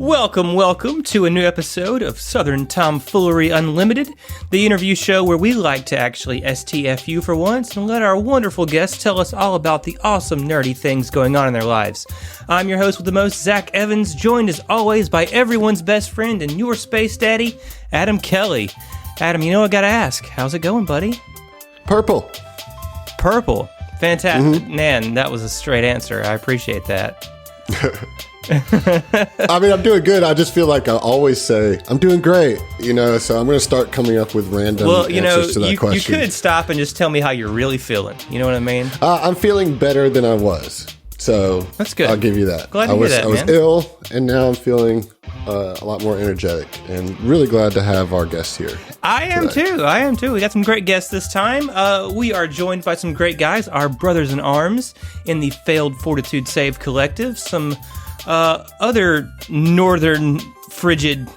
Welcome to a new episode of Southern Tomfoolery Unlimited, the interview show where we like to actually STFU for once and let our wonderful guests tell us all about the awesome nerdy things going on in their lives. I'm your host with the most, Zach Evans, joined as always by everyone's best friend and your space daddy, Adam Kelly. Adam, you know I gotta ask, how's it going, buddy? Purple. Fantastic. Man, that was a straight answer. I appreciate that. I mean, I'm doing good. I just feel like I always say, I'm doing great, so I'm going to start coming up with random answers to that question. You could stop and just tell me how you're really feeling. You know what I mean? I'm feeling better than I was. So that's good. I'll give you that. Glad to hear that, I was ill, and now I'm feeling a lot more energetic, and really glad to have our guests here. I am too. We got some great guests this time. We are joined by some great guys, our brothers in arms in the Failed Fortitude Save Collective, some other northern frigid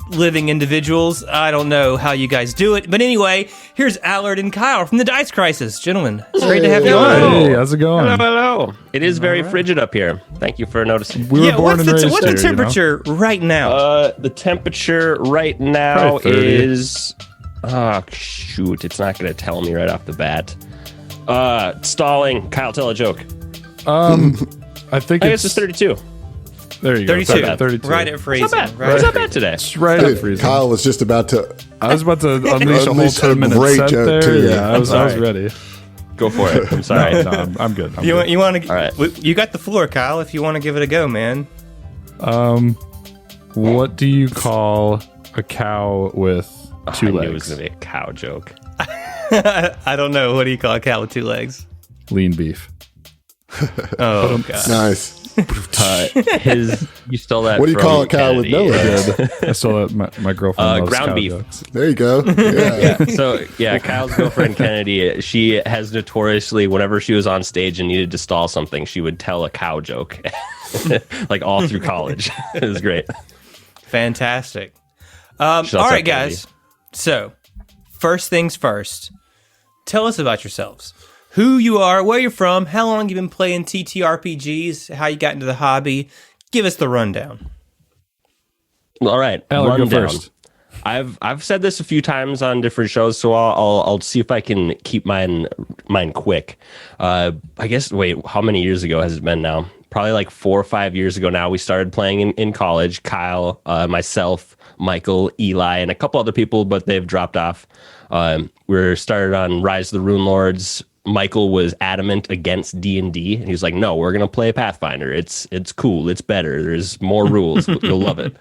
living individuals. I don't know how you guys do it, but anyway, here's Allard and Kyle from the Dice Crisis. Gentlemen, it's great to have you on. Hey, how's it going? Hello. It is very frigid up here. Thank you for noticing. We were born and raised what's the here, temperature right now? The temperature right now is... Oh, shoot. It's not going to tell me right off the bat. Stalling. Kyle, tell a joke. I guess it's 32. There you 32. go. 32. Right at freezing. It's not bad today. It's right Dude, at freezing. Kyle was just about to... I was about to unleash a whole Unleash a 10-minute great set joke, there. too. Yeah, I was ready. Go for it. I'm sorry. No, I'm good. You want to? All right. You got the floor, Kyle. If you want to give it a go, man. What do you call a cow with two I legs? knew it was going to be a cow joke. I don't know. What do you call a cow with two legs? Lean beef. Oh, God. Nice. You stole that. What do you from call a cow with Kennedy. no legs? I saw that my girlfriend loves ground cow beef. jokes. There you go. Yeah. So, Kyle's girlfriend, Kennedy, she has notoriously, whenever she was on stage and needed to stall something, she would tell a cow joke, like all through college. It was great. Fantastic. All right, guys. So, first things first. Tell us about yourselves. Who you are, where you're from, how long you've been playing TTRPGs, how you got into the hobby. Give us the rundown. All right, Allard, go rundown. first. I've said this a few times on different shows, so I'll see if I can keep mine quick. I guess. Wait, how many years ago has it been now? Probably like 4 or 5 years ago now. We started playing in college. Kyle, myself, Michael, Eli, and a couple other people, but they've dropped off. We started on Rise of the Rune Lords. Michael was adamant against D&D, and he was like, "No, we're gonna play Pathfinder. It's cool. It's better. There's more rules. You'll love it."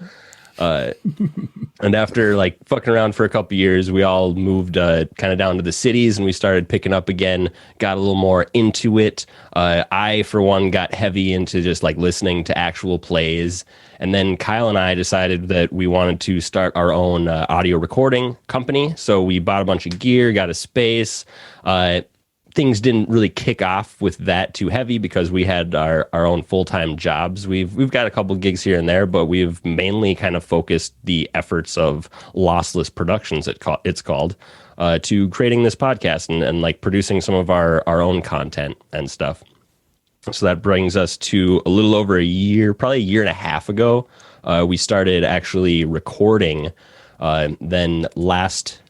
And after like fucking around for a couple years, we all moved kind of down to the cities, and we started picking up again. Got a little more into it. I, for one, got heavy into just like listening to actual plays. And then Kyle and I decided that we wanted to start our own audio recording company. So we bought a bunch of gear, got a space. Things didn't really kick off with that too heavy because we had our own full-time jobs. We've got a couple gigs here and there, but we've mainly kind of focused the efforts of Lossless Productions, it's called, to creating this podcast and like producing some of our own content and stuff. So that brings us to a little over a year, probably a year and a half ago. We started actually recording. Then last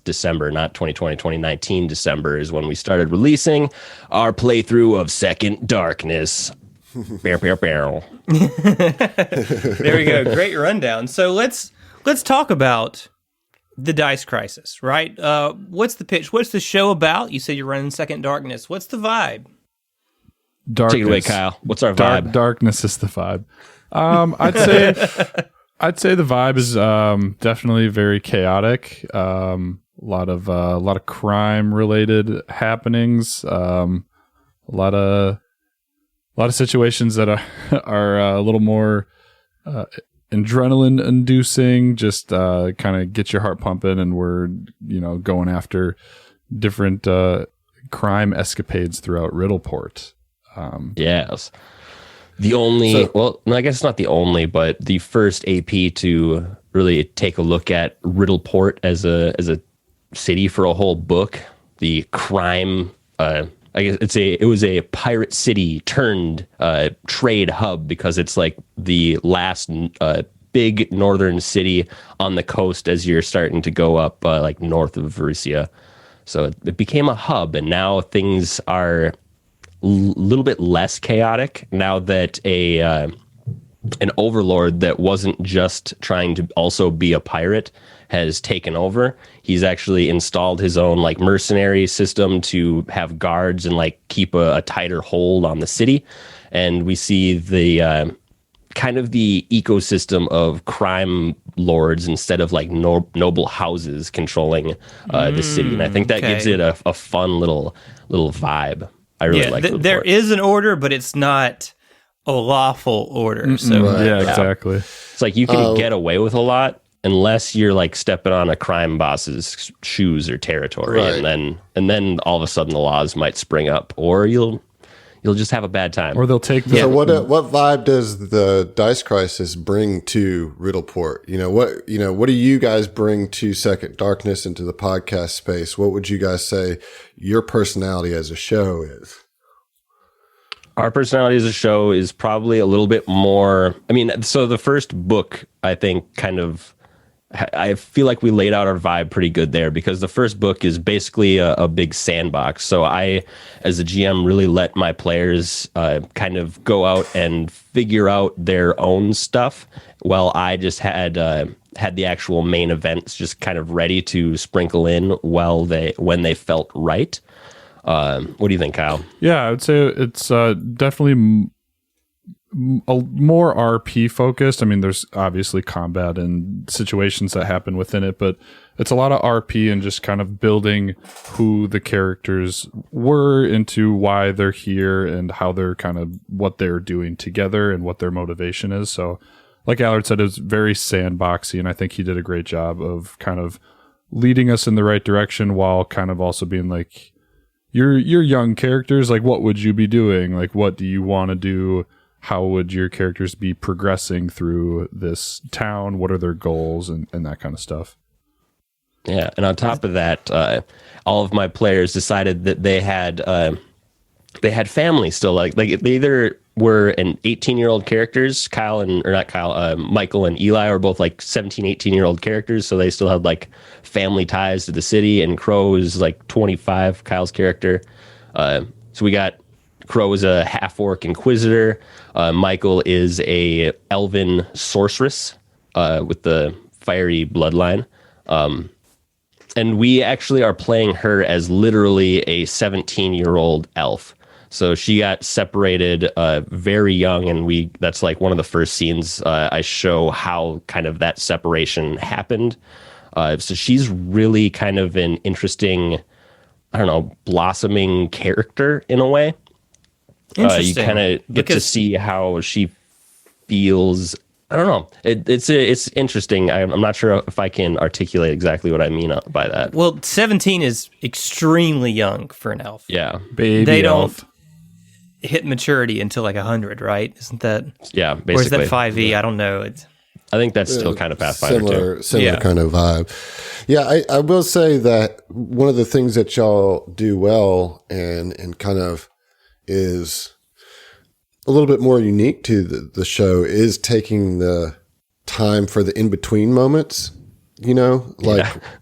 December, not 2020, 2019 December is when we started releasing our playthrough of Second Darkness. There we go. Great rundown. So let's talk about the Dice Crisis, right? What's the pitch? What's the show about? You said you're running Second Darkness. What's the vibe? Darkness. Take it away, Kyle. What's our vibe? Darkness is the vibe. I'd say the vibe is definitely very chaotic. A lot of crime related happenings. A lot of situations that are a little more adrenaline inducing. Just kind of get your heart pumping, and we're going after different crime escapades throughout Riddleport. Yes. I guess it's not the only, but the first AP to really take a look at Riddleport as a city for a whole book. The crime, I I guess it was a pirate city turned trade hub, because it's like the last big northern city on the coast as you're starting to go up like north of Varysia. So it became a hub, and now things are a little bit less chaotic now that an overlord that wasn't just trying to also be a pirate has taken over. He's actually installed his own like mercenary system to have guards and like keep a tighter hold on the city. And we see the kind of the ecosystem of crime lords instead of like noble houses controlling the city. And I think that gives it a fun little vibe. I really like it. There is an order, but it's not a lawful order. So yeah, exactly. It's like you can get away with a lot unless you're like stepping on a crime boss's shoes or territory, and then all of a sudden the laws might spring up, or you'll just have a bad time. Or they'll take the... So what vibe does the Dice Crisis bring to Riddleport? What do you guys bring to Second Darkness into the podcast space? What would you guys say your personality as a show is? Our personality as a show is probably a little bit more... I mean, so the first book, I think, I feel like we laid out our vibe pretty good there, because the first book is basically a big sandbox. So I, as a GM, really let my players kind of go out and figure out their own stuff, while I just had the actual main events just kind of ready to sprinkle in when they felt right. What do you think, Kyle? Yeah, I would say it's definitely more RP focused. I mean, there's obviously combat and situations that happen within it, but it's a lot of RP and just kind of building who the characters were into why they're here and how they're kind of what they're doing together and what their motivation is. So like Allard said, it was very sandboxy, and I think he did a great job of kind of leading us in the right direction while kind of also being like, you're young characters, like what would you be doing? Like what do you want to do? How would your characters be progressing through this town? What are their goals and that kind of stuff? Yeah, and on top of that, all of my players decided that they had family still. Like they either were an 18-year-old characters, Michael and Eli are both like 17, 18-year-old characters, so they still had like family ties to the city, and Crow is like 25, Kyle's character. So we got Crow is a half-orc inquisitor. Michael is a elven sorceress with the fiery bloodline. And we actually are playing her as literally a 17-year-old elf. So she got separated very young, and that's like one of the first scenes I show how kind of that separation happened. So she's really kind of an interesting, I don't know, blossoming character in a way. You kind of get to see how she feels. I don't know. It's interesting. I'm not sure if I can articulate exactly what I mean by that. Well, 17 is extremely young for an elf. Yeah, baby elf. Don't hit maturity until like 100, right? Isn't that? Yeah, basically. Or is that 5e? I don't know. I think that's still kind of Pathfinder similar kind of vibe. Yeah, I will say that one of the things that y'all do well and kind of is a little bit more unique to the show is taking the time for the in-between moments, we go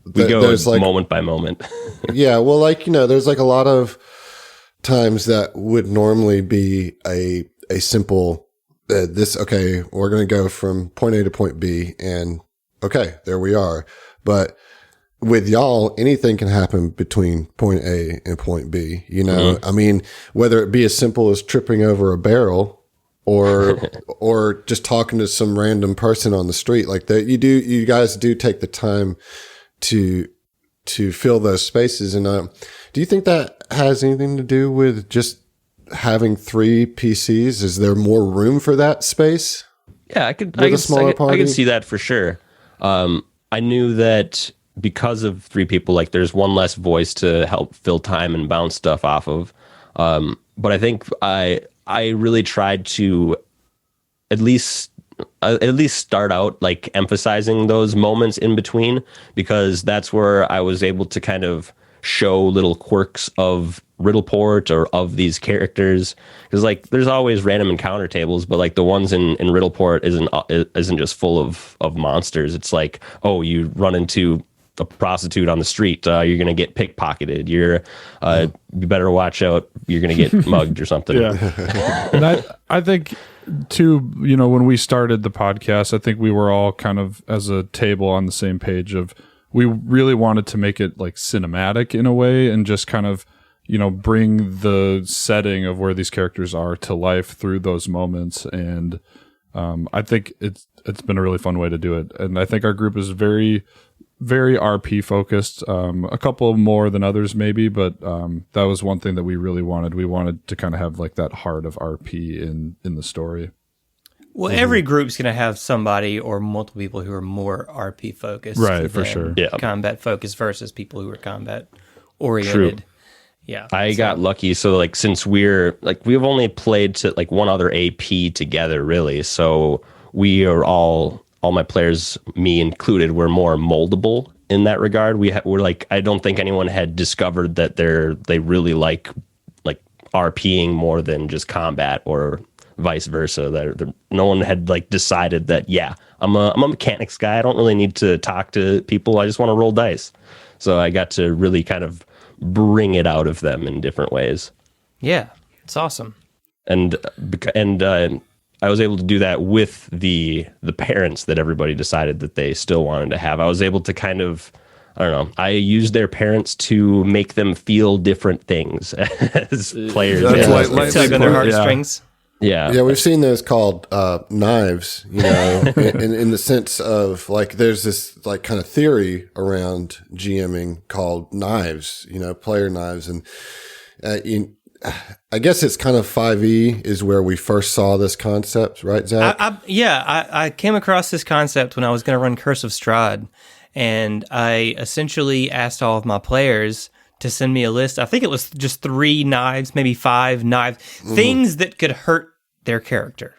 there's like moment by moment. Yeah, well, there's like a lot of times that would normally be a simple we're going to go from point A to point B, and okay, there we are. But with y'all, anything can happen between point A and point B, Mm-hmm. I mean, whether it be as simple as tripping over a barrel or just talking to some random person on the street like that. You guys do take the time to fill those spaces. And do you think that has anything to do with just having 3 PCs? Is there more room for that space? Yeah, I could see that for sure. I knew that because of 3 people, like there's one less voice to help fill time and bounce stuff off of. But I think I really tried to at least start out like emphasizing those moments in between, because that's where I was able to kind of show little quirks of Riddleport or of these characters, because like there's always random encounter tables, but like the ones in Riddleport isn't just full of monsters. It's like, oh, you run into a prostitute on the street, you're gonna get pickpocketed, you better watch out, you're gonna get mugged or something. Yeah. And I think too, you know, when we started the podcast, I think we were all kind of as a table on the same page of, we really wanted to make it like cinematic in a way, and just kind of, you know, bring the setting of where these characters are to life through those moments. And I think it's been a really fun way to do it. And I think our group is very, very RP focused, a couple more than others maybe, but that was one thing that we really wanted. We wanted to kind of have like that heart of RP in the story. Well, every group's going to have somebody or multiple people who are more RP focused, right? For sure, yeah. Combat focused versus people who are combat oriented. True. Yeah, I got lucky. So like, since we've only played to like one other AP together, really. So we are all my players, me included, were more moldable in that regard. We're like, I don't think anyone had discovered that they really like RPing more than just combat, or vice versa. No one had like decided that, yeah, I'm a mechanics guy. I don't really need to talk to people. I just want to roll dice. So I got to really kind of bring it out of them in different ways. Yeah, it's awesome. And I was able to do that with the parents that everybody decided that they still wanted to have. I was able to kind of, I don't know, I used their parents to make them feel different things as players. Tug on their heartstrings. Yeah, we've seen those called knives, you know, in the sense of like, there's this like kind of theory around GMing called knives, you know, player knives. And I guess it's kind of 5e is where we first saw this concept, right, Zach? I came across this concept when I was going to run Curse of Strahd, and I essentially asked all of my players to send me a list. I think it was just 3 knives, maybe 5 knives, things that could hurt their character.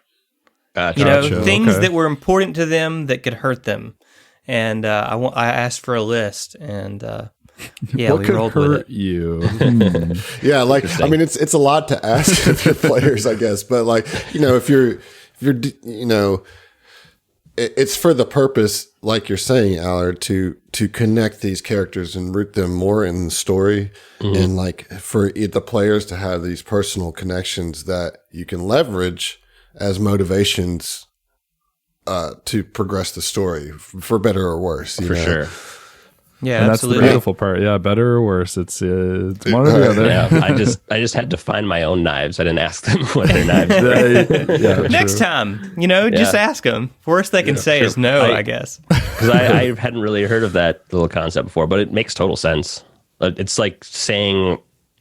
Gotcha. You know, things that were important to them that could hurt them. And I asked for a list, and yeah, what we could rolled hurt with it. you? Yeah, like, I mean, it's a lot to ask of your players, I guess, but like, you know, if you're, you know, it's for the purpose, like you're saying, Allard, to connect these characters and root them more in the story, and like for the players to have these personal connections that you can leverage as motivations to progress the story, for better or worse. For sure. Yeah, and absolutely. that's the beautiful part. Yeah, better or worse. It's one or the other. Yeah, I just had to find my own knives. I didn't ask them what their knives were. Yeah, Next time, you know, just ask them. Worst they can say is no, I guess. Because I hadn't really heard of that little concept before, but it makes total sense. It's like saying,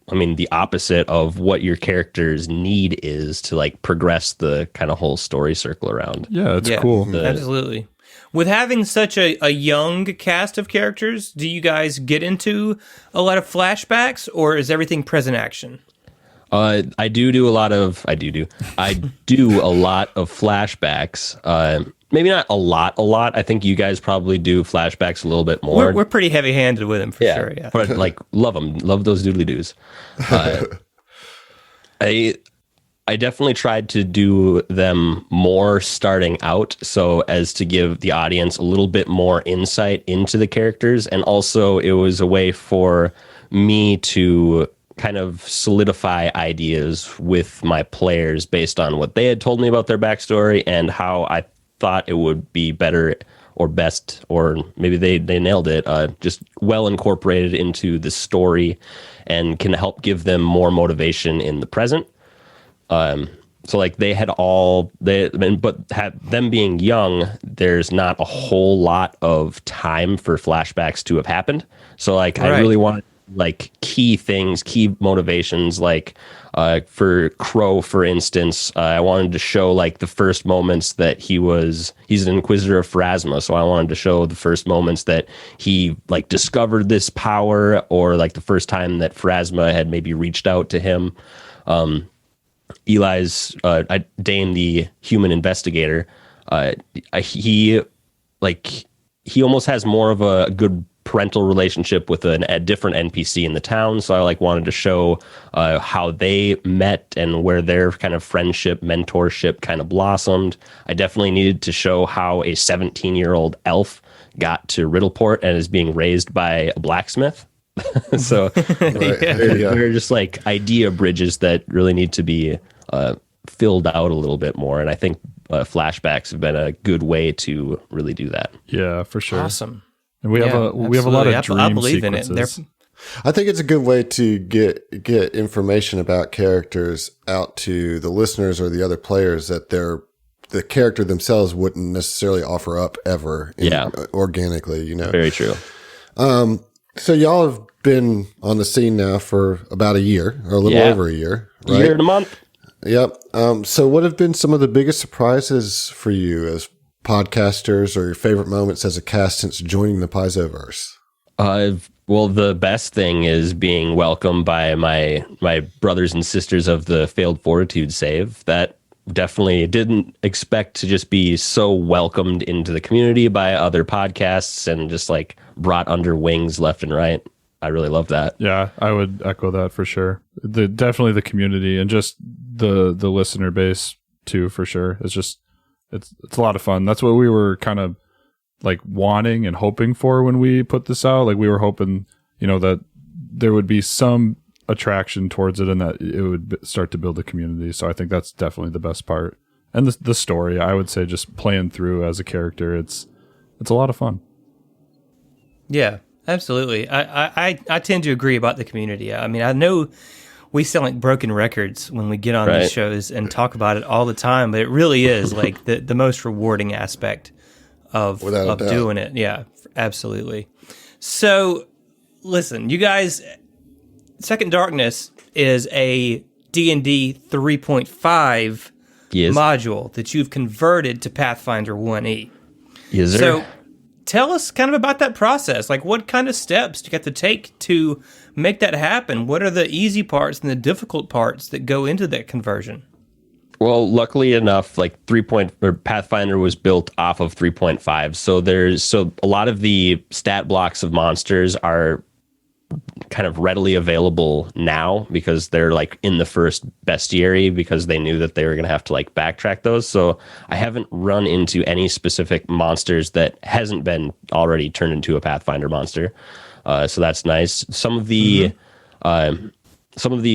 I mean, the opposite of what your character's need is to like progress the kind of whole story circle around. Yeah, it's cool. Absolutely. With having such a young cast of characters, do you guys get into a lot of flashbacks, or is everything present action? I do a lot of flashbacks. Maybe not a lot. I think you guys probably do flashbacks a little bit more. We're pretty heavy-handed with them, for sure. Yeah, but like love them, love those doodly doos. I definitely tried to do them more starting out, so as to give the audience a little bit more insight into the characters, and also it was a way for me to kind of solidify ideas with my players based on what they had told me about their backstory and how I thought it would be better or best, or maybe they nailed it, just well incorporated into the story and can help give them more motivation in the present. So like them being young, there's not a whole lot of time for flashbacks to have happened. So like, I really wanted like key things, key motivations, like, for Crow, for instance, I wanted to show like the first moments that he's an Inquisitor of Pharasma. So I wanted to show the first moments that he like discovered this power, or like the first time that Pharasma had maybe reached out to him. Eli's Dane, the human investigator, he almost has more of a good parental relationship with a different NPC in the town. So I like wanted to show how they met and where their kind of friendship, mentorship kind of blossomed. I definitely needed to show how a 17-year-old elf got to Riddleport and is being raised by a blacksmith. So they're just like idea bridges that really need to be filled out a little bit more. And I think flashbacks have been a good way to really do that. Yeah, for sure. Awesome. And we have a lot of dream I believe sequences. in it. I think it's a good way to get information about characters out to the listeners or the other players that the character themselves wouldn't necessarily offer up ever organically, you know. Very true. So y'all have been on the scene now for about a year or a little over a year, right? A year and a month. Yep. So what have been some of the biggest surprises for you as podcasters, or your favorite moments as a cast since joining the Paizoverse? Well, the best thing is being welcomed by my brothers and sisters of the Failed Fortitude save. That definitely didn't expect to just be so welcomed into the community by other podcasts and just like brought under wings left and right. I really love that. Yeah, I would echo that for sure. Definitely the community and just the listener base too, for sure. It's a lot of fun. That's what we were kind of like wanting and hoping for when we put this out. Like we were hoping, you know, that there would be some attraction towards it and that it would start to build a community. So I think that's definitely the best part. And the story, I would say, just playing through as a character, it's a lot of fun. Yeah, absolutely. I tend to agree about the community. I mean, I know we sound like broken records when we get on these shows and talk about it all the time, but it really is like the most rewarding aspect of doing it. Yeah, absolutely. So listen, you guys, Second Darkness is a D&D 3.5 module that you've converted to Pathfinder 1E. Yes, sir. So tell us kind of about that process. Like, what kind of steps do you have to take to make that happen? What are the easy parts and the difficult parts that go into that conversion? Well, luckily enough, like Pathfinder was built off of 3.5. So a lot of the stat blocks of monsters are kind of readily available now because they're like in the first bestiary because they knew that they were going to have to like backtrack those. So I haven't run into any specific monsters that hasn't been already turned into a Pathfinder monster. So that's nice. Some of the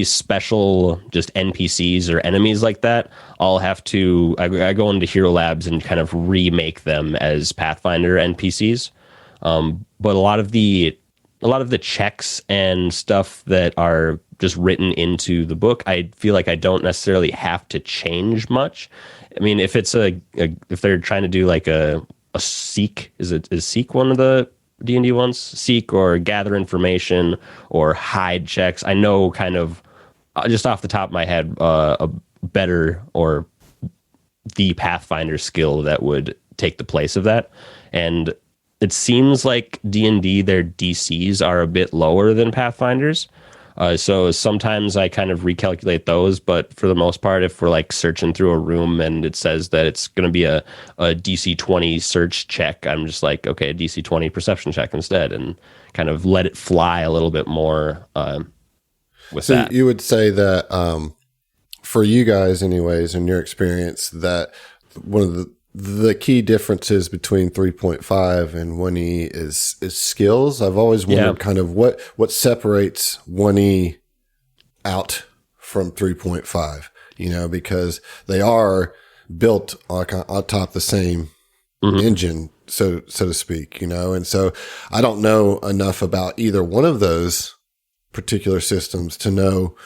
special just NPCs or enemies like that, I go into Hero Labs and kind of remake them as Pathfinder NPCs. But a lot of the checks and stuff that are just written into the book, I feel like I don't necessarily have to change much. I mean, if it's if they're trying to do like a seek, is seek one of the D&D ones? Seek or gather information or hide checks. I know kind of just off the top of my head a better or the Pathfinder skill that would take the place of that. And it seems like D&D, their DCs are a bit lower than Pathfinder's. So sometimes I kind of recalculate those, but for the most part, if we're like searching through a room and it says that it's going to be a DC 20 search check, I'm just like, okay, a DC 20 perception check instead, and kind of let it fly a little bit more with that. So you would say that for you guys anyways, in your experience, that one of the key differences between 3.5 and 1E is skills. I've always wondered kind of what separates 1E out from 3.5, you know, because they are built on top the same engine, so to speak, you know. And so I don't know enough about either one of those particular systems to know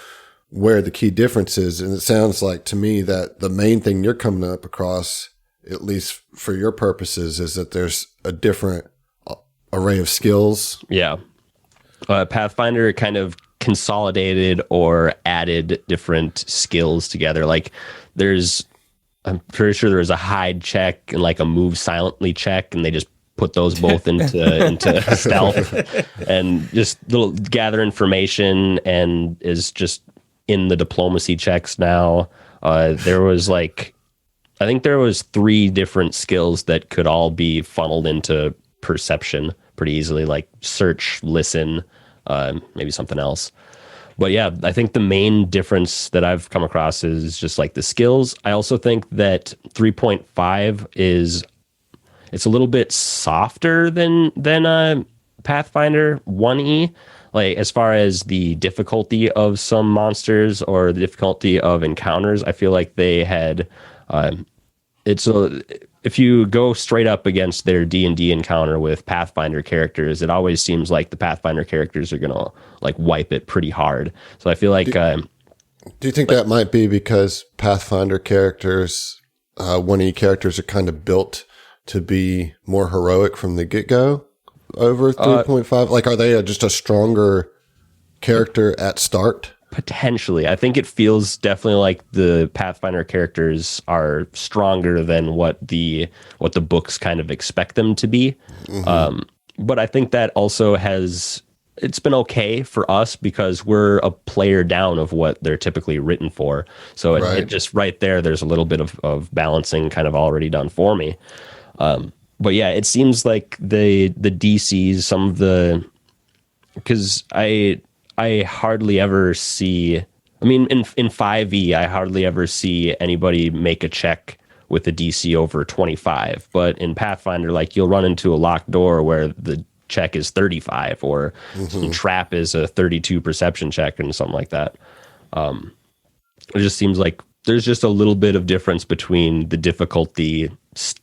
where the key difference is. And it sounds like to me that the main thing you're coming up across, at least for your purposes, is that there's a different array of skills. Yeah. Pathfinder kind of consolidated or added different skills together. Like I'm pretty sure there was a hide check and like a move silently check, and they just put those both into stealth and just little gather information, and is just in the diplomacy checks now. I think there was 3 different skills that could all be funneled into perception pretty easily, like search, listen, maybe something else. But yeah, I think the main difference that I've come across is just like the skills. I also think that 3.5 it's a little bit softer than Pathfinder 1E. Like as far as the difficulty of some monsters or the difficulty of encounters, I feel like they had if you go straight up against their D&D encounter with Pathfinder characters, it always seems like the Pathfinder characters are gonna like wipe it pretty hard. So I feel like do you think that might be because Pathfinder characters, 1E characters, are kind of built to be more heroic from the get-go over 3.5? Like, are they just a stronger character at start? Potentially. I think it feels definitely like the Pathfinder characters are stronger than what the books kind of expect them to be. But I think that also it's been okay for us because we're a player down of what they're typically written for. So it just right there's a little bit of balancing kind of already done for me. But yeah, it seems like the DCs, some of the, because I hardly ever see, I mean, in 5e, I hardly ever see anybody make a check with a DC over 25. But in Pathfinder, like you'll run into a locked door where the check is 35 or some trap is a 32 perception check and something like that. It just seems like there's just a little bit of difference between the difficulty,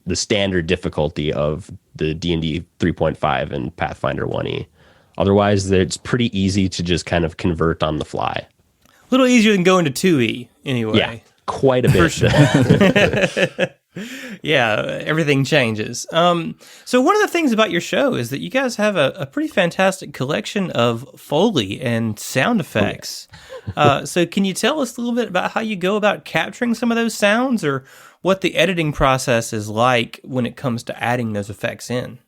the standard difficulty of the D&D 3.5 and Pathfinder 1E. Otherwise, it's pretty easy to just kind of convert on the fly. A little easier than going to 2E, anyway. Yeah, quite a bit. For sure. Yeah, everything changes. So one of the things about your show is that you guys have a pretty fantastic collection of Foley and sound effects. So can you tell us a little bit about how you go about capturing some of those sounds, or what the editing process is like when it comes to adding those effects in?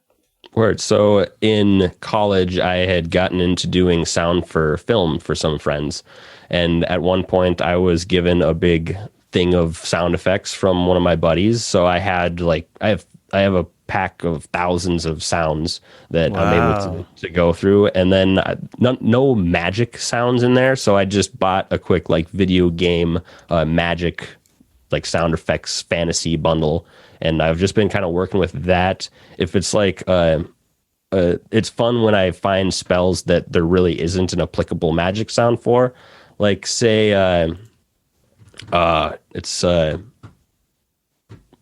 Word. So in college, I had gotten into doing sound for film for some friends. And at one point, I was given a big thing of sound effects from one of my buddies. So I had I have a pack of thousands of sounds that I'm able to go through. And then no magic sounds in there. So I just bought a quick video game magic sound effects fantasy bundle. And I've just been kind of working with that. If it's it's fun when I find spells that there really isn't an applicable magic sound for. Like say, it's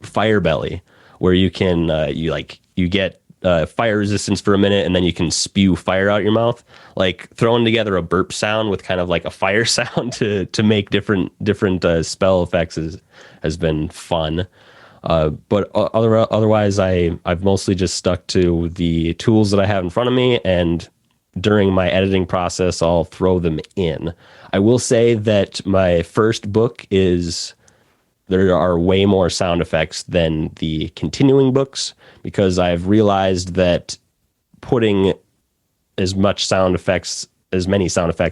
Firebelly, where you can you get fire resistance for a minute, and then you can spew fire out your mouth. Like throwing together a burp sound with kind of like a fire sound to make different spell effects has been fun. But otherwise, I've mostly just stuck to the tools that I have in front of me, and during my editing process, I'll throw them in. I will say that my first book there are way more sound effects than the continuing books, because I've realized that putting as many sound effects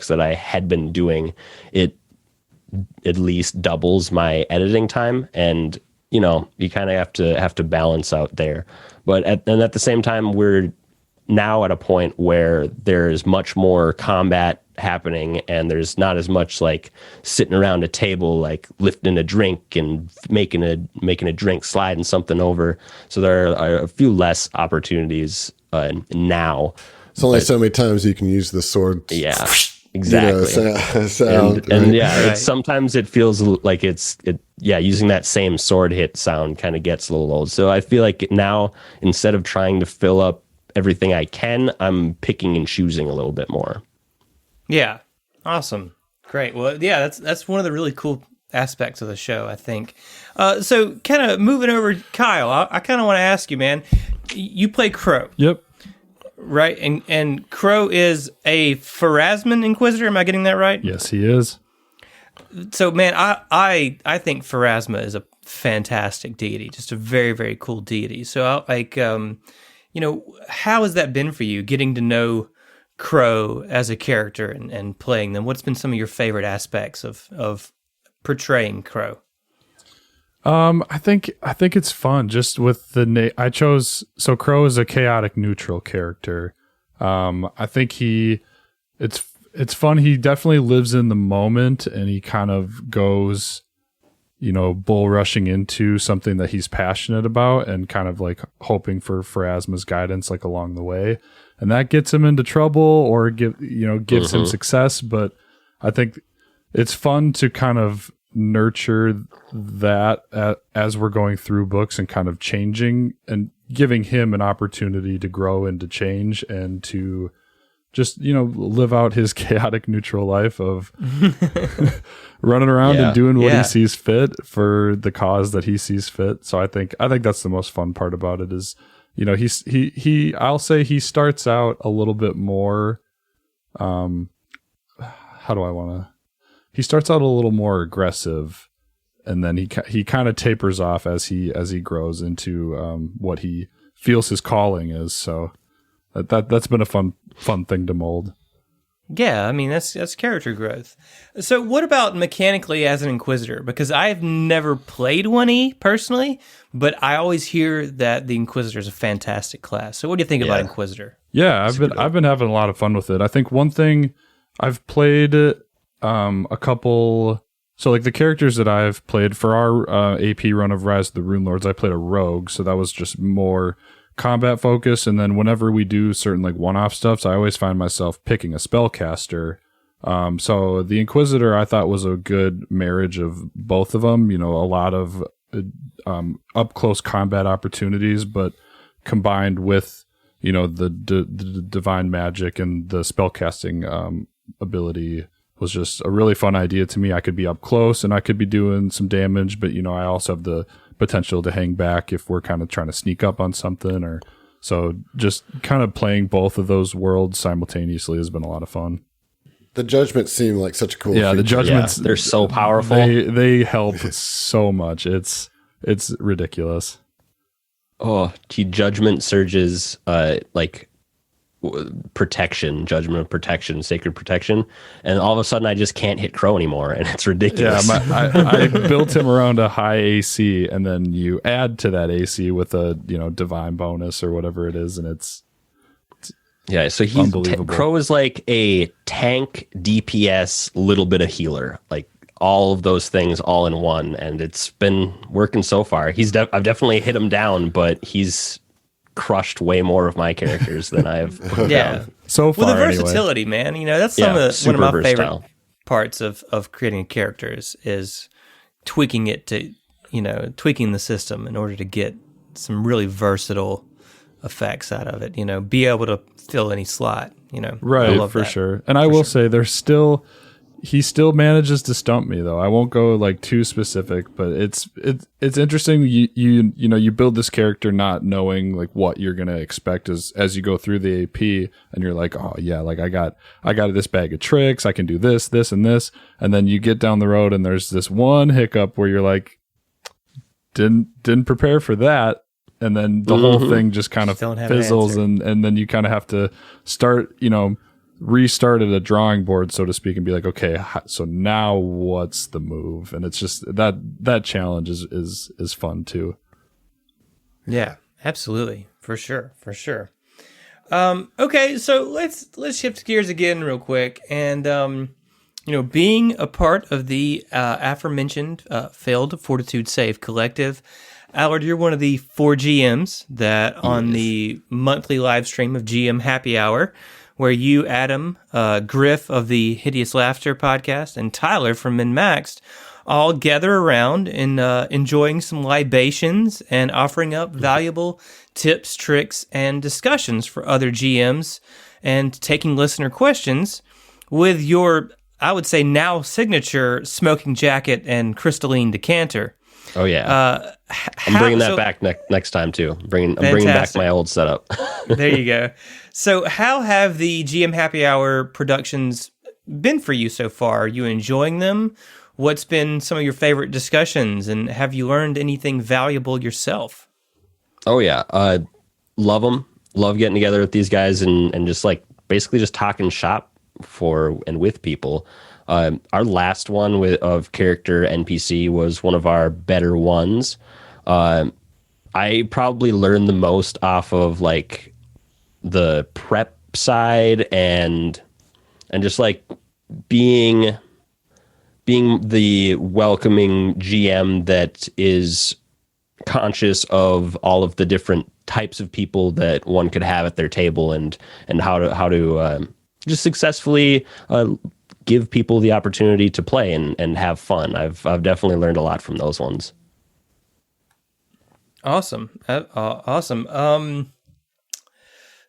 that I had been doing, it at least doubles my editing time, and you kind of have to balance out there. But at the same time, we're now at a point where there's much more combat happening, and there's not as much sitting around a table lifting a drink and making a drink, sliding something over. So there are a few less opportunities now. It's only so many times you can use the sword. Yeah. Exactly. Sound, and right? yeah, Right. sometimes it feels like using that same sword hit sound kind of gets a little old. So I feel like now, instead of trying to fill up everything I can, I'm picking and choosing a little bit more. Yeah. Awesome. Great. Well, yeah, that's one of the really cool aspects of the show, I think. So kind of moving over, Kyle, I kind of want to ask you, man, you play Crow. Yep. Right, and Crow is a Pharasman Inquisitor. Am I getting that right? Yes, he is. So, man, I think Pharasma is a fantastic deity, just a very, very cool deity. So, how has that been for you, getting to know Crow as a character and playing them? What's been some of your favorite aspects of portraying Crow? I think it's fun just with the I chose so Crow is a chaotic neutral character. I think it's fun. He definitely lives in the moment, and he kind of goes, bull rushing into something that he's passionate about, and kind of like hoping for Pharasma's guidance like along the way, and that gets him into trouble or gives him success. But I think it's fun to kind of nurture that as we're going through books and kind of changing and giving him an opportunity to grow and to change and to just live out his chaotic neutral life of running around and doing what he sees fit for the cause that he sees fit. So I think that's the most fun part about it is I'll say he starts out a little bit more he starts out a little more aggressive, and then he kind of tapers off as he grows into what he feels his calling is. So that's been a fun thing to mold. Yeah, I mean that's character growth. So what about mechanically as an Inquisitor? Because I've never played 1E personally, but I always hear that the Inquisitor is a fantastic class. So what do you think about Inquisitor? Yeah, I've been having a lot of fun with it. I think one thing I've played a couple. So like the characters that I've played for our AP run of Rise of the Rune Lords, I played a rogue, so that was just more combat focus. And then whenever we do certain like one-off stuffs, I always find myself picking a spellcaster. So the Inquisitor I thought was a good marriage of both of them. A lot of up close combat opportunities, but combined with the divine magic and the spellcasting ability was just a really fun idea to me. I could be up close and I could be doing some damage, but I also have the potential to hang back if we're kind of trying to sneak up on something, or so just kind of playing both of those worlds simultaneously has been a lot of fun. The judgments seem like such a cool feature. The judgments, they're so powerful. They help so much. It's ridiculous. Oh, judgment surges protection, judgment of protection, sacred protection, and all of a sudden I just can't hit Crow anymore, and it's ridiculous. Yeah, I built him around a high AC, and then you add to that AC with a divine bonus or whatever it is, and it's so he's unbelievable. Crow is like a tank, DPS, little bit of healer, like all of those things all in one, and it's been working so far. I've definitely hit him down, but he's crushed way more of my characters than I've put down. So far, well, the versatility, man. That's one of my favorite parts of creating a character is tweaking it to, tweaking the system in order to get some really versatile effects out of it. Be able to fill any slot. Right, I love for that. sure. And I will say he still manages to stump me though. I won't go like too specific, but it's interesting. You build this character not knowing like what you're gonna expect as you go through the AP, and you're like, oh yeah, like I got this bag of tricks. I can do this, and this, and then you get down the road and there's this one hiccup where you're like, didn't prepare for that, and then the whole thing just kind of fizzles, and then you kind of have to start restart at a drawing board, so to speak, and be like, okay, so now what's the move? And it's just that challenge is fun too. Yeah, absolutely, for sure. Okay, so let's shift gears again real quick, and being a part of the aforementioned failed Fortitude Save Collective, Allard, you're one of the 4 GMs that on the monthly live stream of GM Happy Hour, where you, Adam, Griff of the Hideous Laughter podcast, and Tyler from MinMaxed all gather around and enjoying some libations and offering up valuable tips, tricks, and discussions for other GMs, and taking listener questions with your, I would say, now signature smoking jacket and crystalline decanter. Oh yeah, I'm bringing that back next time too. I'm bringing back my old setup. There you go. So how have the GM Happy Hour productions been for you so far? Are you enjoying them? What's been some of your favorite discussions, and have you learned anything valuable yourself? Oh yeah, love them. Love getting together with these guys and just like basically just talking shop for and with people. Our last one of character NPC was one of our better ones. I probably learned the most off of like the prep side and just like being the welcoming GM that is conscious of all of the different types of people that one could have at their table, and how to just successfully give people the opportunity to play and have fun. I've definitely learned a lot from those ones. Awesome. Awesome.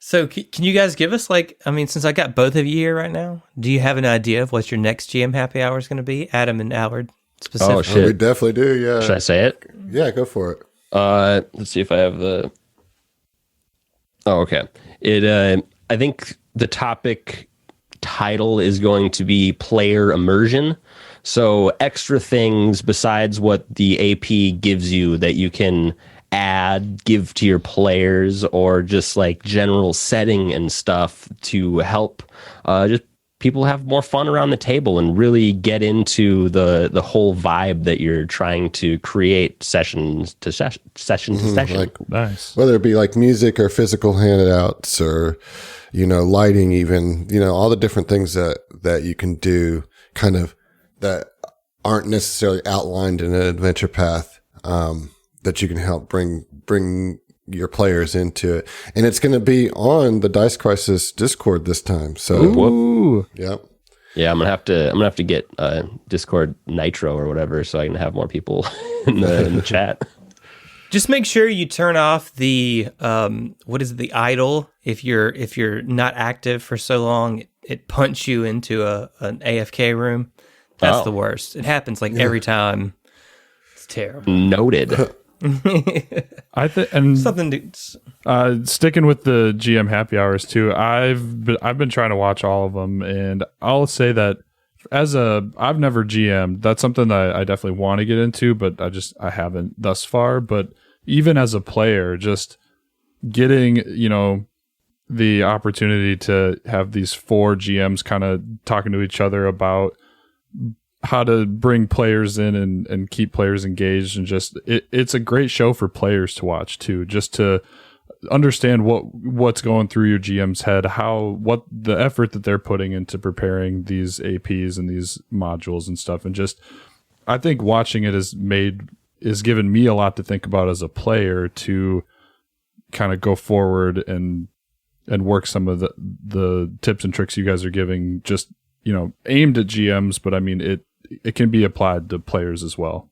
So can you guys give us, like, I mean, since I got both of you here right now, do you have an idea of what your next GM happy hour is going to be? Adam and Allard specifically. Oh, shit. We definitely do, yeah. Should I say it? Yeah, go for it. Let's see if I have the... Oh, okay. I think the topic title is going to be player immersion. So extra things besides what the AP gives you that you can give to your players, or just like general setting and stuff to help just people have more fun around the table and really get into the whole vibe that you're trying to create session to session. Like, Nice. whether it be like music or physical handouts or, lighting, even, all the different things that you can do kind of that aren't necessarily outlined in an adventure path, that you can help bring your players into it. And it's going to be on the Dice Crisis Discord this time. So, Ooh. yep. Yeah, I'm gonna have to get Discord Nitro or whatever, so I can have more people in the chat. Just make sure you turn off the the idle. If you're not active for so long, it punts you into an AFK room. That's the worst. It happens like every time. It's terrible. Noted. I think, and Something to, sticking with the GM happy hours too. I've been trying to watch all of them, and I'll say that I've never GM'd. That's something that I definitely want to get into, but I haven't thus far. But even as a player, just getting the opportunity to have these 4 GMs kind of talking to each other about how to bring players in and keep players engaged, and just it's a great show for players to watch too, just to understand what's going through your GM's head, what the effort that they're putting into preparing these APs and these modules and stuff. And just, I think watching it has given me a lot to think about as a player to kind of go forward and work some of the tips and tricks you guys are giving, just, aimed at GMs, but I mean, it can be applied to players as well.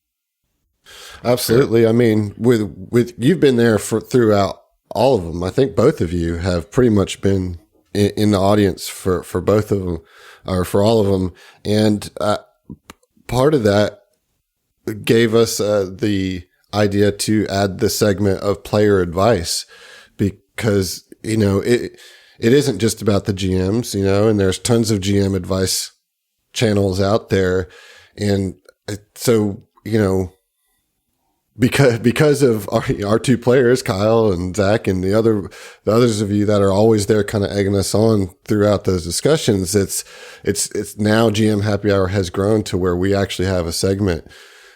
Absolutely. I mean, with you've been there throughout all of them. I think both of you have pretty much been in the audience for both of them, or for all of them. And part of that gave us the idea to add the segment of player advice, because, it isn't just about the GMs, and there's tons of GM advice channels out there. And so, because of our 2 players, Kyle and Zach, and the others of you that are always there kind of egging us on throughout those discussions, it's now GM Happy Hour has grown to where we actually have a segment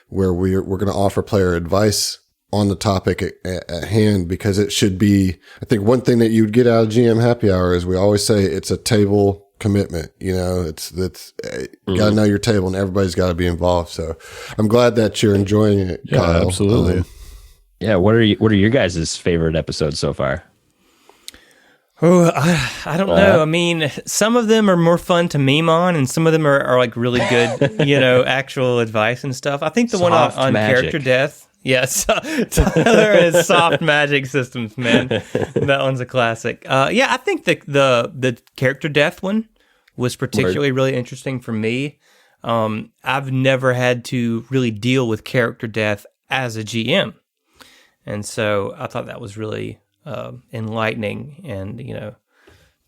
where we're going to offer player advice on the topic at hand, because it should be, I think one thing that you'd get out of GM Happy Hour is we always say it's a table commitment. You got to know your table, and everybody's got to be involved. So I'm glad that you're enjoying it, Yeah, Kyle. absolutely. Yeah, what are your guys' favorite episodes so far? Oh, I don't know. I mean, some of them are more fun to meme on, and some of them are like really good, actual advice and stuff. I think the one on character death. Yes, Tyler and his soft magic systems, man. That one's a classic. I think the character death one was particularly really interesting for me. I've never had to really deal with character death as a GM, and so I thought that was really enlightening, and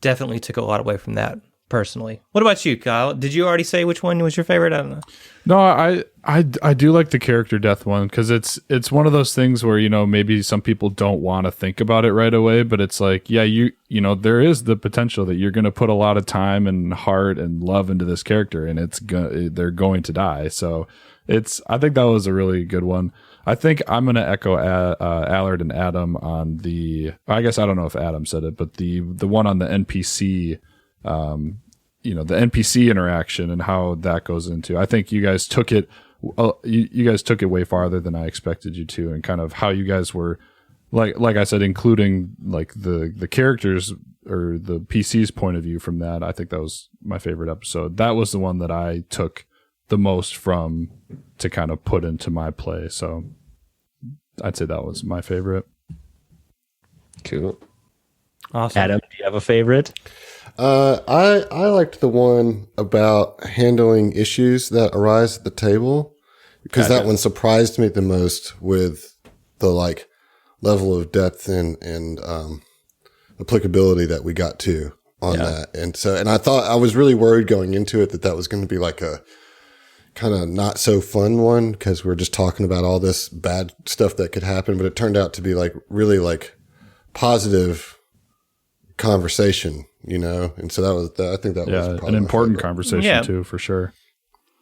definitely took a lot away from that. personally. What about you, Kyle? Did you already say which one was your favorite? I don't know. No, I do like the character death one because it's one of those things where, you know, maybe some people don't want to think about it right away, but it's like, yeah, you know, there is the potential that you're going to put a lot of time and heart and love into this character, and they're going to die. So I think that was a really good one. I think I'm going to echo Allard and Adam on I guess I don't know if Adam said it, but the one on the NPC, you know, the NPC interaction and how that goes into. I think you guys took it. You guys took it way farther than I expected you to, and kind of how you guys were, like I said, including like the characters or the PC's point of view from that. I think that was my favorite episode. That was the one that I took the most from to kind of put into my play. So I'd say that was my favorite. Cool. Awesome. Adam, do you have a favorite? I liked the one about handling issues that arise at the table, because that one surprised me the most with the like level of depth and applicability that we got to on that. And I thought, I was really worried going into it that was going to be like a kind of not so fun one, because we're just talking about all this bad stuff that could happen, but it turned out to be like really like positive conversation, you know? And so that was, I think that was probably an important conversation too, for sure.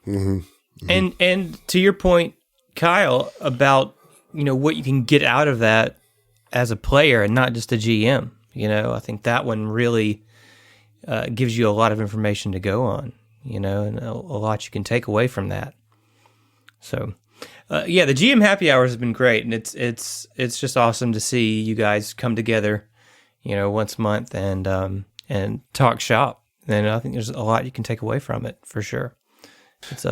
Mm-hmm. Mm-hmm. And to your point, Kyle, about, you know, what you can get out of that as a player and not just a GM, you know, I think that one really gives you a lot of information to go on, you know, and a lot you can take away from that. So, the GM happy hours has been great, and it's just awesome to see you guys come together, you know, once a month and talk shop. And I think there's a lot you can take away from it for sure.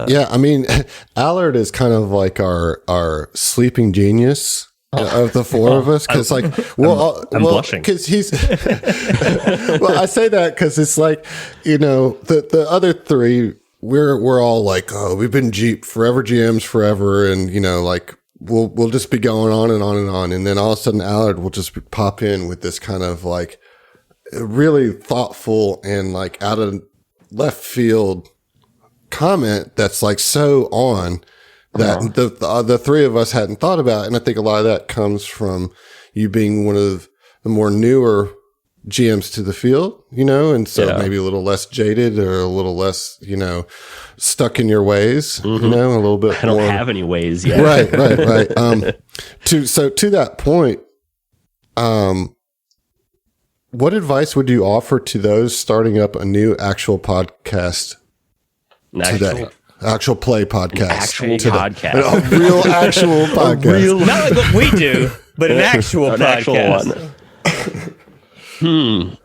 Yeah, I mean, Allard is kind of like our sleeping genius of the four of us, because like, I'm blushing because he's. Well, I say that because it's like, you know, the other three, we're all like, oh, we've been forever GMs forever, and you know, like we'll just be going on and on and on, and then all of a sudden Allard will just pop in with this kind of like really thoughtful and like out of left field comment that's like so on that the three of us hadn't thought about. And I think a lot of that comes from you being one of the more newer GMs to the field, you know, and so maybe a little less jaded or a little less, you know, stuck in your ways, you know, a little bit. I don't have any ways yet. Right. To that point, what advice would you offer to those starting up a new actual podcast today? Actual play podcast. Podcast. A real actual podcast. Not like what we do, but an actual podcast. Actual one.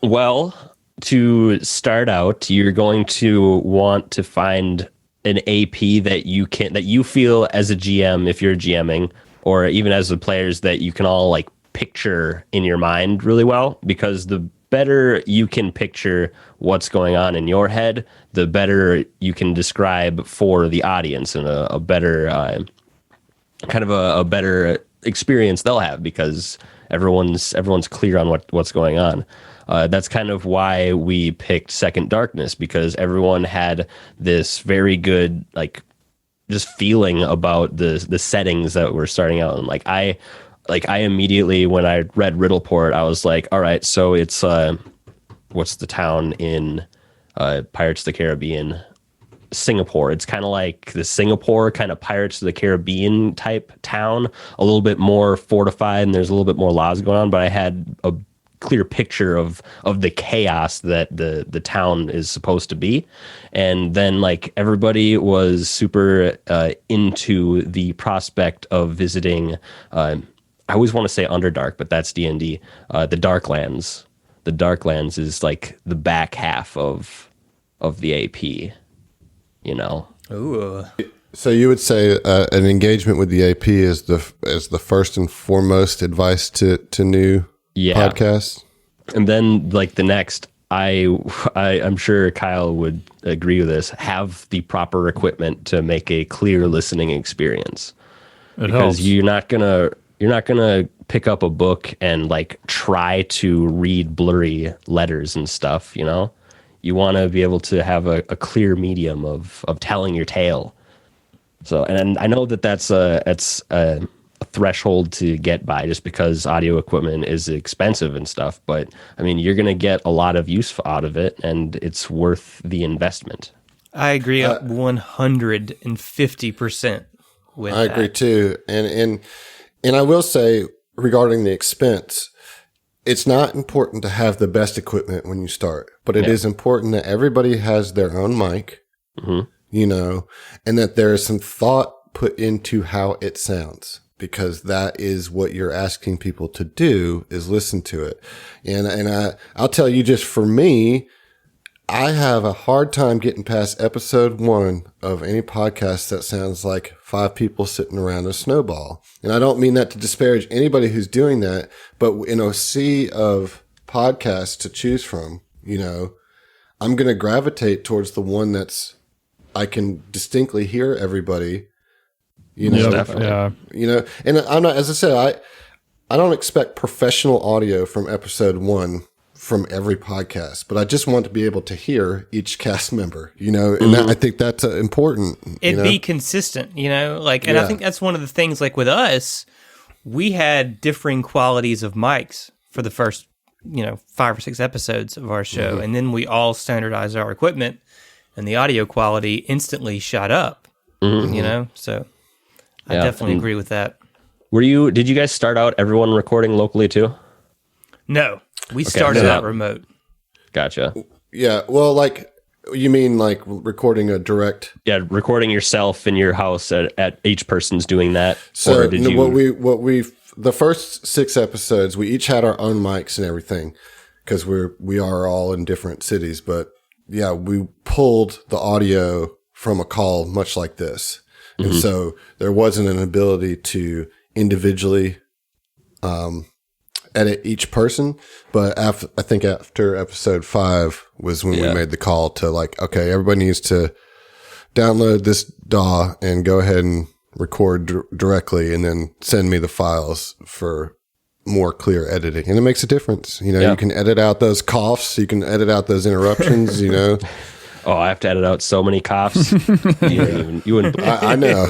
Well, to start out, you're going to want to find an AP that you feel as a GM, if you're GMing, or even as the players, that you can all like picture in your mind really well, because the better you can picture what's going on in your head, the better you can describe for the audience, and a better kind of a better experience they'll have, because everyone's clear on what's going on. That's kind of why we picked Second Darkness, because everyone had this very good like just feeling about the settings that we're starting out in. I immediately, when I read Riddleport, I was like, all right, so it's what's the town in Pirates of the Caribbean? Singapore. It's kind of like the Singapore kind of Pirates of the Caribbean type town, a little bit more fortified, and there's a little bit more laws going on, but I had a clear picture of the chaos that the town is supposed to be. And then like everybody was super into the prospect of visiting I always want to say Underdark, but that's D&D. The Darklands. The Darklands is like the back half of the AP, you know. Ooh. So you would say an engagement with the AP is the first and foremost advice to new podcasts? And then like the next, I'm sure Kyle would agree with this, have the proper equipment to make a clear listening experience. Because you're not gonna pick up a book and like try to read blurry letters and stuff, you know? You want to be able to have a clear medium of telling your tale. So, and I know that's a threshold to get by just because audio equipment is expensive and stuff. But I mean, you're going to get a lot of use out of it, and it's worth the investment. I agree 150% with I agree too. And I will say regarding the expense, it's not important to have the best equipment when you start, but it is important that everybody has their own mic, you know, and that there is some thought put into how it sounds, because that is what you're asking people to do, is listen to it. And I'll tell you, just for me, I have a hard time getting past episode 1 of any podcast that sounds like 5 people sitting around a snowball. And I don't mean that to disparage anybody who's doing that, but in a sea of podcasts to choose from, you know, I'm going to gravitate towards the one that's, I can distinctly hear everybody, you know, you know, and I'm not, as I said, I don't expect professional audio from episode 1 from every podcast, but I just want to be able to hear each cast member, you know, and I think that's important. It'd be consistent, you know, like, and I think that's one of the things, like with us, we had differing qualities of mics for the first, you know, 5 or 6 episodes of our show. And then we all standardized our equipment and the audio quality instantly shot up, you know, so I definitely agree with that. Did you guys start out everyone recording locally too? No. We started out remote. Gotcha. Yeah. Well, like, you mean like recording a direct? Yeah, recording yourself in your house at each person's doing that. So the first 6 episodes, we each had our own mics and everything, because we are all in different cities. But yeah, we pulled the audio from a call much like this, and so there wasn't an ability to individually edit each person. But I think after episode 5 was when we made the call to, like, okay, everybody needs to download this DAW and go ahead and record directly, and then send me the files for more clear editing. And it makes a difference. You know, you can edit out those coughs, you can edit out those interruptions, you know. Oh, I have to edit out so many coughs. You wouldn't. I know.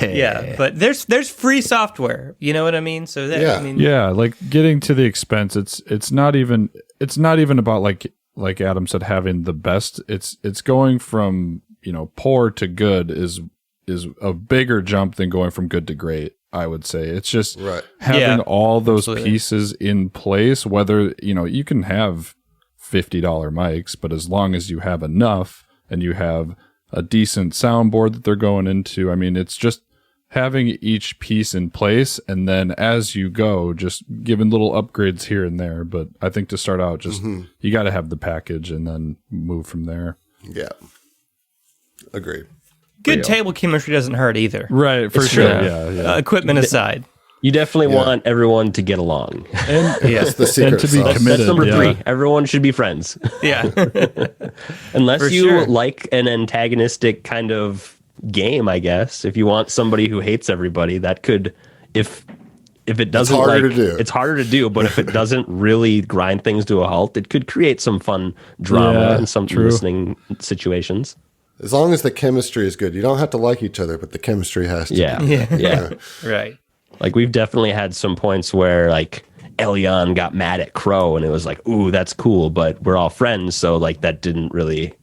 Yeah, but there's free software. You know what I mean? So that I mean, like getting to the expense, it's not even about like Adam said, having the best. It's going from, you know, poor to good is a bigger jump than going from good to great. I would say it's just having all those pieces in place. Whether, you know, you can have $50 mics, but as long as you have enough and you have a decent soundboard that they're going into, I mean, it's just having each piece in place, and then as you go, just giving little upgrades here and there. But I think to start out, just you got to have the package and then move from there. Yeah. Agreed. Good table chemistry doesn't hurt either. Right, for sure. Yeah. Equipment aside. You definitely want everyone to get along. And that's the secret. And to be committed. That's number 3. Everyone should be friends. Yeah. Unless you like an antagonistic kind of game, I guess. If you want somebody who hates everybody, that could, if it doesn't, it's harder to do. It's harder to do, but if it doesn't really grind things to a halt, it could create some fun drama in some listening situations. As long as the chemistry is good. You don't have to like each other, but the chemistry has to be. Yeah. Right. Like, we've definitely had some points where, like, Elion got mad at Crow, and it was like, ooh, that's cool, but we're all friends, so, like, that didn't really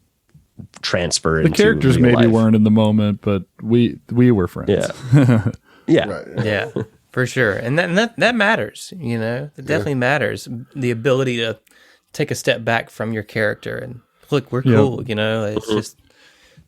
transfer into the characters real maybe life. weren't in the moment, but we were friends. Yeah. Right. Yeah, for sure. And that matters, you know? It definitely matters. The ability to take a step back from your character and, look, we're cool, you know? It's just...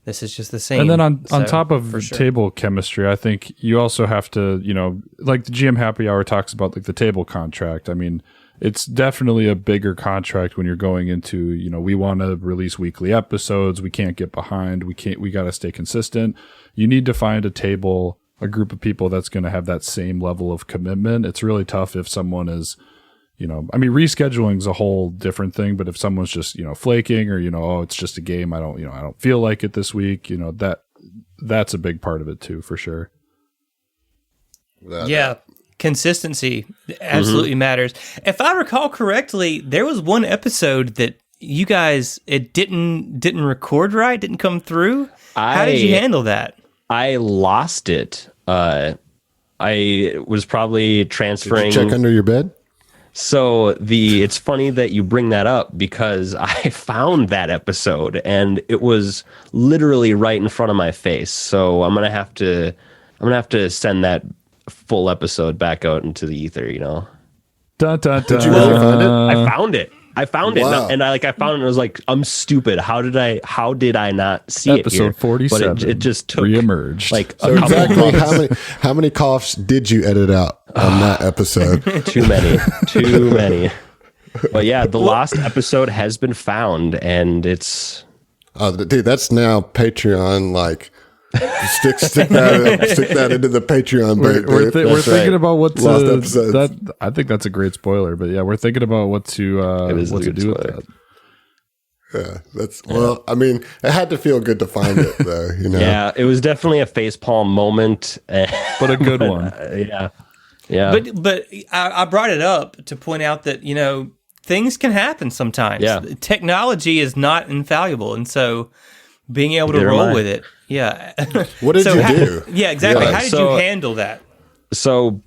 This is just the same. And then on top of table chemistry, I think you also have to, you know, like the GM Happy Hour talks about, like the table contract. I mean, it's definitely a bigger contract when you're going into, you know, we want to release weekly episodes. We can't get behind. We got to stay consistent. You need to find a group of people that's going to have that same level of commitment. It's really tough if someone is, you know, I mean, rescheduling is a whole different thing, but if someone's just, you know, flaking, or, you know, oh, it's just a game, I don't feel like it this week, you know, that's a big part of it too, for sure. Yeah. Consistency absolutely matters. If I recall correctly, there was one episode that you guys it didn't record right, didn't come through. How did you handle that? I lost it. I was probably transferring. Did you check under your bed? So it's funny that you bring that up because I found that episode and it was literally right in front of my face. So I'm gonna have to send that full episode back out into the ether. You know. Dun, dun, dun. Did you really find it? I found it, Wow. and I found it. And I was like, I'm stupid. How did I not see it here? Episode 47. But it just took reemerged. like So a couple exactly months. how many coughs did you edit out on that episode? Too many. But yeah, the lost episode has been found, and it's Oh, dude, that's now Patreon. Like, stick that into the Patreon. We're thinking about what to, Lost episodes. I think that's a great spoiler, but yeah, we're thinking about what to do with that. Yeah, well, I mean, it had to feel good to find it, though. You know. yeah, it was definitely a facepalm moment, But a good one. Yeah. But I brought it up to point out that things can happen sometimes. Yeah. Technology is not infallible, and so being able to Neither am roll I. with it. Yeah. What did you do? Yeah, exactly. Yeah. How did you handle that? So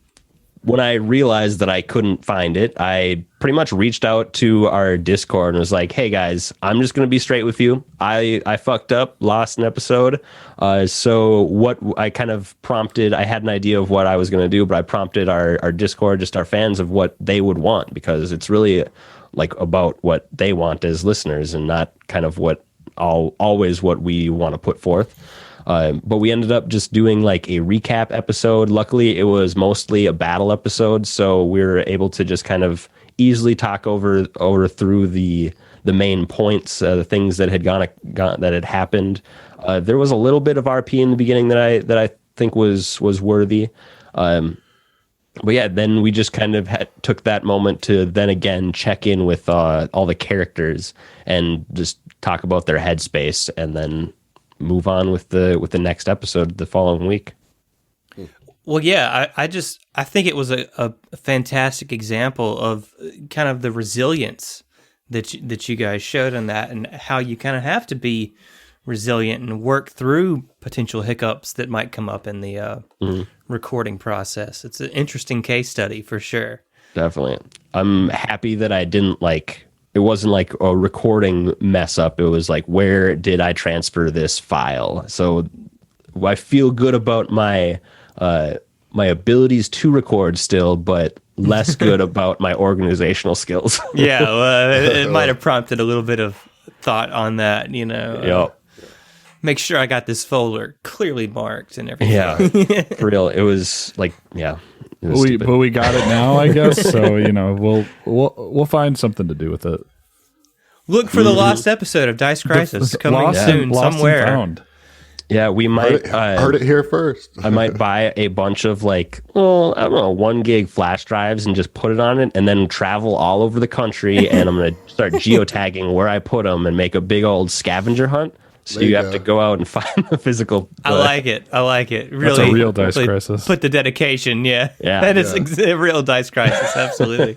when I realized that I couldn't find it, I pretty much reached out to our Discord and was like, hey guys, I'm just going to be straight with you. I fucked up, lost an episode. So what I kind of prompted, I had an idea of what I was going to do, but I prompted our Discord, just our fans, of what they would want, because it's really like about what they want as listeners and not kind of always what we want to put forth. But we ended up just doing like a recap episode. Luckily, it was mostly a battle episode, so we were able to just kind of easily talk over through the main points, the things that had happened. There was a little bit of RP in the beginning that I think was worthy. But yeah, then we just kind of took that moment to then again check in with all the characters and just talk about their headspace, and then move on with the next episode the following week. Well, yeah, I think it was a fantastic example of kind of the resilience that you guys showed on that, and how you kind of have to be resilient and work through potential hiccups that might come up in the recording process. It's an interesting case study for sure. Definitely. I'm happy that I didn't it wasn't like a recording mess up. It was like, where did I transfer this file? So I feel good about my abilities to record still, but less good about my organizational skills. Yeah, well, it might have prompted a little bit of thought on that, Yep. Make sure I got this folder clearly marked and everything. Yeah, for real. It was like, yeah. It was stupid. But we got it now, I guess. So we'll find something to do with it. Look for the lost episode of Dice Crisis coming Lost soon and somewhere. found. Yeah, we might Heard it here first. I might buy a bunch of I don't know, 1 gig flash drives and just put it on it, and then travel all over the country. And I'm going to start geotagging where I put them and make a big old scavenger hunt. So There you you have go. to go out and find the physical. I like it. Really, That's a real Dice really Crisis. Put the dedication. Yeah, Yeah. that is a real Dice Crisis. Absolutely.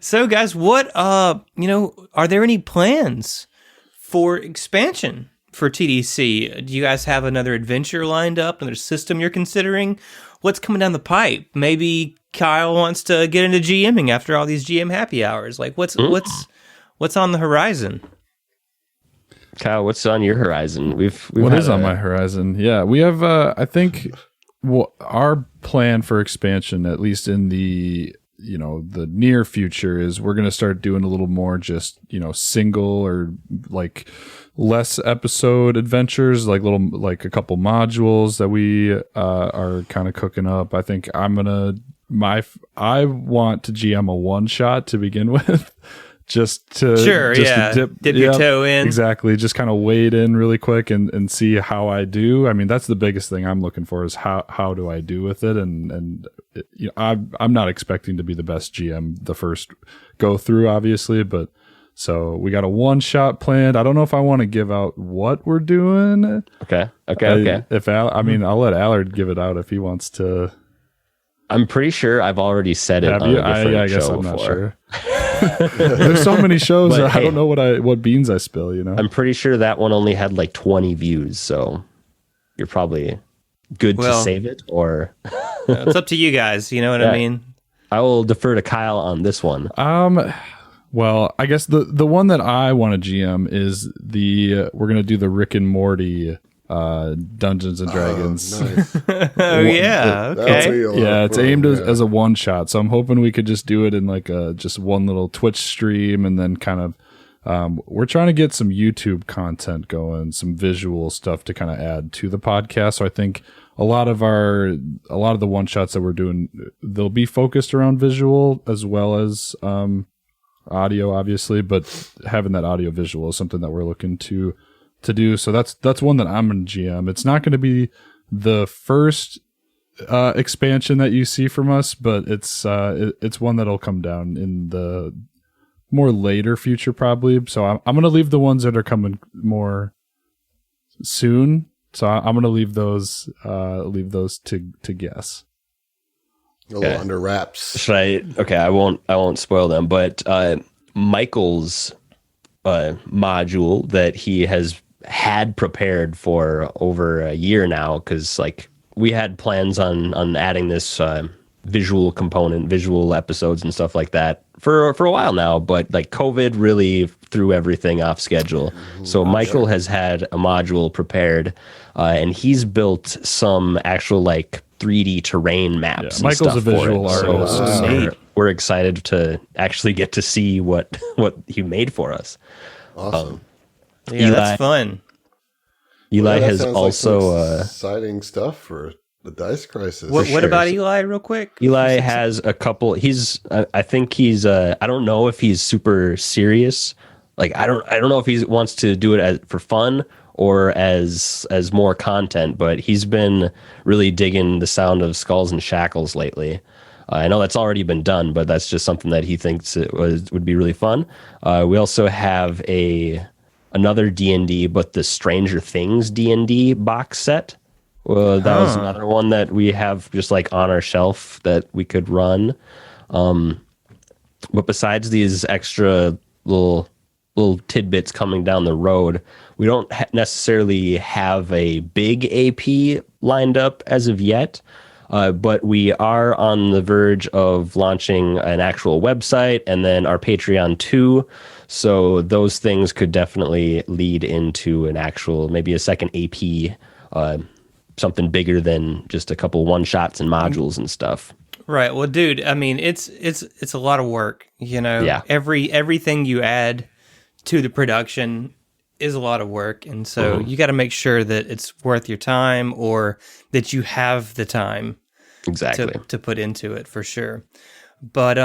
So, guys, what are there any plans for expansion for TDC? Do you guys have another adventure lined up? Another system you're considering? What's coming down the pipe? Maybe Kyle wants to get into GMing after all these GM happy hours. Like, what's on the horizon? Kyle, what's on your horizon? What is on my horizon? Yeah, we have. I think our plan for expansion, at least in the the near future, is we're going to start doing a little more just single or like less episode adventures, like a couple modules that we are kind of cooking up. I think I want to GM a one shot to begin with. Just to dip your toe in. Exactly. Just kind of wade in really quick and see how I do. I mean, that's the biggest thing I'm looking for, is how do I do with it? And I'm not expecting to be the best GM the first go through, obviously, but so we got a one shot planned. I don't know if I want to give out what we're doing. Okay. I'll let Allard give it out if he wants to. I'm pretty sure I've already said it Have on you? a different I guess show I'm not before. sure. There's so many shows But that I hey, don't know what beans I spill. I'm pretty sure that one only had like 20 views, so you're probably good to Well, save it, or it's up to you guys. You know what I Yeah. mean? I will defer to Kyle on this one. Well, I guess the one that I want to GM is we're gonna do the Rick and Morty Dungeons and Dragons. Nice. Oh yeah. That'll Okay. be a lot Yeah, of it's fun, aimed yeah. as a one shot, so I'm hoping we could just do it in like just one little Twitch stream, and then kind of we're trying to get some YouTube content going, some visual stuff to kind of add to the podcast. So I think a lot of the one shots that we're doing, they'll be focused around visual as well as audio, obviously, but having that audio visual is something that we're looking to do. So that's one that I'm in GM. It's not going to be the first expansion that you see from us, but it's one that'll come down in the more later future probably. So I'm going to leave the ones that are coming more soon. So I'm going to leave those to guess. A little under wraps. Should I? Okay, I won't spoil them. But Michael's module that he has had prepared for over a year now, because like we had plans on adding this visual component, visual episodes and stuff like that for a while now, but like COVID really threw everything off schedule. So Michael has had a module prepared, and he's built some actual like 3D terrain maps. And Michael's stuff a visual for it. artist. So we're excited to actually get to see what he made for us. Awesome. Yeah, Eli- that's fun. Eli That has sounds also like some exciting stuff for the Dice Crisis. What about Eli, real quick? Eli has a couple. I think he's. I don't know if he's super serious. Like I don't know if he wants to do it for fun or as more content. But he's been really digging the sound of Skulls and Shackles lately. I know that's already been done, but that's just something that he thinks would be really fun. We also have another D&D, but the Stranger Things D&D box set. That was another one that we have just like on our shelf that we could run. But besides these extra little tidbits coming down the road, we don't necessarily have a big AP lined up as of yet. But we are on the verge of launching an actual website and then our Patreon too. So those things could definitely lead into an actual, maybe a second AP, something bigger than just a couple one shots and modules and stuff. Right. Well, dude, I mean, it's a lot of work, you know. Yeah. Everything you add to the production is a lot of work, and so you got to make sure that it's worth your time, or that you have the time Exactly. to put into it, for sure. But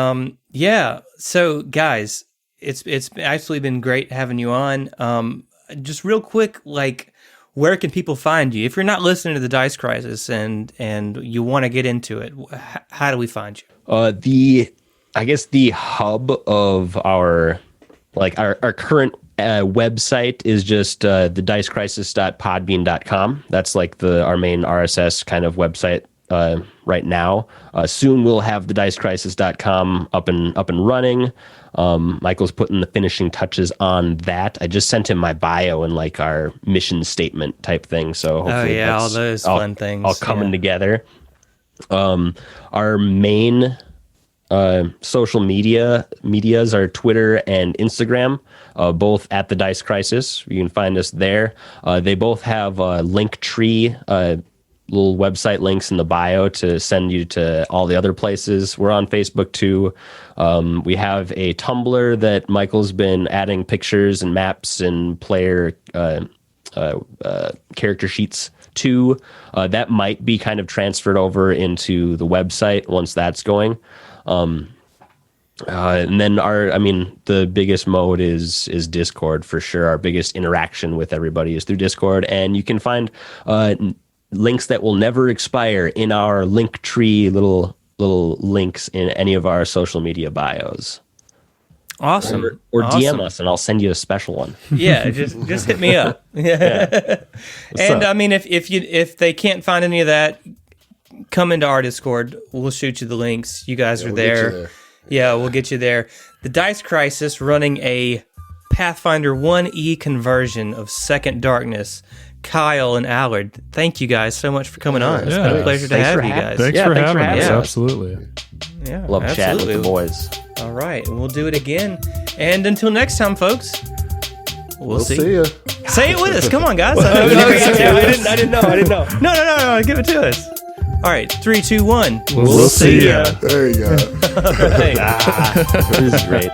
yeah. So guys, it's actually been great having you on. Just real quick, like, where can people find you if you're not listening to the Dice Crisis and you want to get into it? How do we find you? I guess the hub of our current website is just the dicecrisis.podbean.com. That's like our main RSS kind of website right now. Soon we'll have the dicecrisis.com up and running. Michael's putting the finishing touches on that. I just sent him my bio and like our mission statement type thing. So hopefully all those fun things all coming together. Our main social medias are Twitter and Instagram, both at the Dice Crisis. You can find us there. They both have Linktree, little website links in the bio to send you to all the other places. We're on Facebook too. We have a Tumblr that Michael's been adding pictures and maps and player character sheets to. That might be kind of transferred over into the website once that's going. And then the biggest mode is Discord for sure. Our biggest interaction with everybody is through Discord, and you can find links that will never expire in our Linktree little links in any of our social media bios. Awesome. Or Awesome. DM us and I'll send you a special one. Yeah, just hit me up. Yeah. And up? I mean, if they can't find any of that, come into our Discord. We'll shoot you the links. You guys are we'll get you there. there. Yeah, we'll get you there. The Dice Crisis running a Pathfinder 1E conversion of Second Darkness. Kyle and Allard, thank you guys so much for coming on. It's been a pleasure to have you guys. Thanks for having us. Absolutely. Yeah, Love chatting with the boys. All right, and we'll do it again. And until next time, folks, we'll see ya. Say it with us. Come on, guys. I didn't know. No. Give it to us. All right, 3, 2, 1. We'll see ya. There you go. Thanks. This is great.